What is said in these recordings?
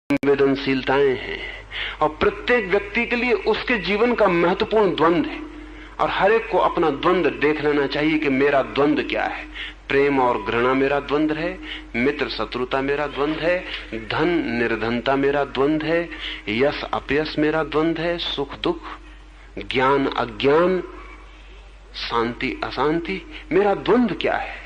संवेदनशीलताएं हैं और प्रत्येक व्यक्ति के लिए उसके जीवन का महत्वपूर्ण द्वंद्व है और हर एक को अपना द्वंद्व देख लेना चाहिए कि मेरा द्वंद्व क्या है। प्रेम और घृणा मेरा द्वंद्व है, मित्र शत्रुता मेरा द्वंद्व है, धन निर्धनता मेरा द्वंद्व है, यश अपयश मेरा द्वंद्व है, सुख दुख, ज्ञान अज्ञान, शांति अशांति, मेरा द्वंद्व क्या है।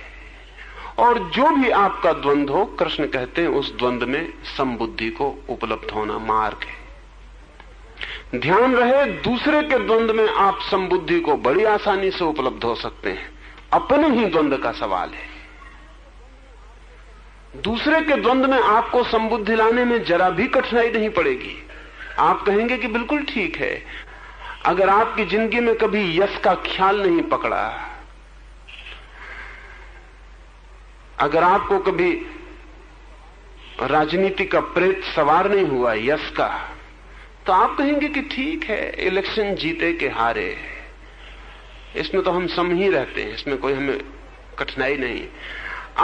और जो भी आपका द्वंद्व हो, कृष्ण कहते हैं उस द्वंद्व में समबुद्धि को उपलब्ध होना मार्ग है। ध्यान रहे, दूसरे के द्वंद्व में आप समबुद्धि को बड़ी आसानी से उपलब्ध हो सकते हैं, अपने ही द्वंद्व का सवाल है। दूसरे के द्वंद्व में आपको समबुद्धि लाने में जरा भी कठिनाई नहीं पड़ेगी। आप कहेंगे कि बिल्कुल ठीक है। अगर आपकी जिंदगी में कभी यश का ख्याल नहीं पकड़ा, अगर आपको कभी राजनीति का प्रेत सवार नहीं हुआ यश का, तो आप कहेंगे कि ठीक है, इलेक्शन जीते के हारे, इसमें तो हम सम ही रहते हैं, इसमें कोई हमें कठिनाई नहीं।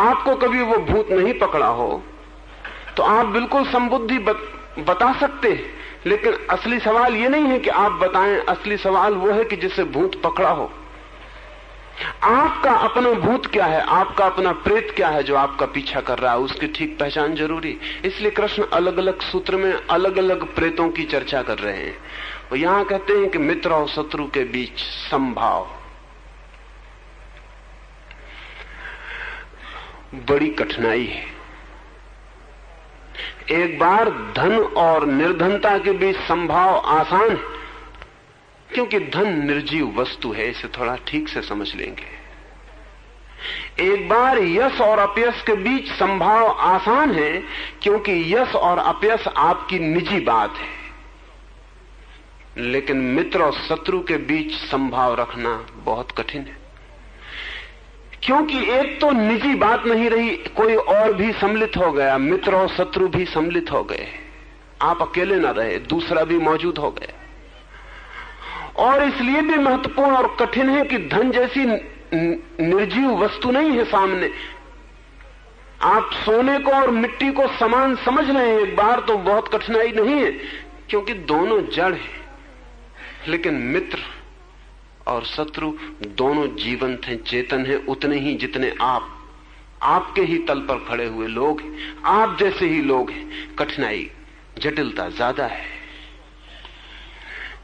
आपको कभी वो भूत नहीं पकड़ा हो तो आप बिल्कुल समबुद्धि बता सकते हैं, लेकिन असली सवाल ये नहीं है कि आप बताएं, असली सवाल वो है कि जिसे भूत पकड़ा हो। आपका अपना भूत क्या है, आपका अपना प्रेत क्या है जो आपका पीछा कर रहा है, उसकी ठीक पहचान जरूरी। इसलिए कृष्ण अलग अलग सूत्र में अलग अलग प्रेतों की चर्चा कर रहे हैं। वो यहां कहते हैं कि मित्र और शत्रु के बीच संभाव बड़ी कठिनाई है। एक बार धन और निर्धनता के बीच संभाव आसान है, क्योंकि धन निर्जीव वस्तु है, इसे थोड़ा ठीक से समझ लेंगे। एक बार यश और अपयश के बीच संभाव आसान है, क्योंकि यश और अपयश आपकी निजी बात है। लेकिन मित्र और शत्रु के बीच संभाव रखना बहुत कठिन है, क्योंकि एक तो निजी बात नहीं रही, कोई और भी सम्मिलित हो गया, मित्र और शत्रु भी सम्मिलित हो गए, आप अकेले न रहे, दूसरा भी मौजूद हो गया। और इसलिए भी महत्वपूर्ण और कठिन है कि धन जैसी निर्जीव वस्तु नहीं है सामने। आप सोने को और मिट्टी को समान समझ रहे हैं एक बार तो बहुत कठिनाई नहीं है, क्योंकि दोनों जड़ हैं। लेकिन मित्र और शत्रु दोनों जीवंत हैं, चेतन हैं, उतने ही जितने आपके ही तल पर खड़े हुए लोग हैं, आप जैसे ही लोग हैं। कठिनाई जटिलता ज्यादा है।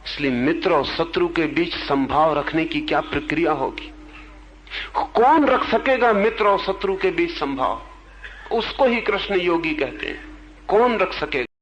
इसलिए मित्र और शत्रु के बीच संभाव रखने की क्या प्रक्रिया होगी? कौन रख सकेगा मित्र और शत्रु के बीच संभाव? उसको ही कृष्ण योगी कहते हैं। कौन रख सकेगा?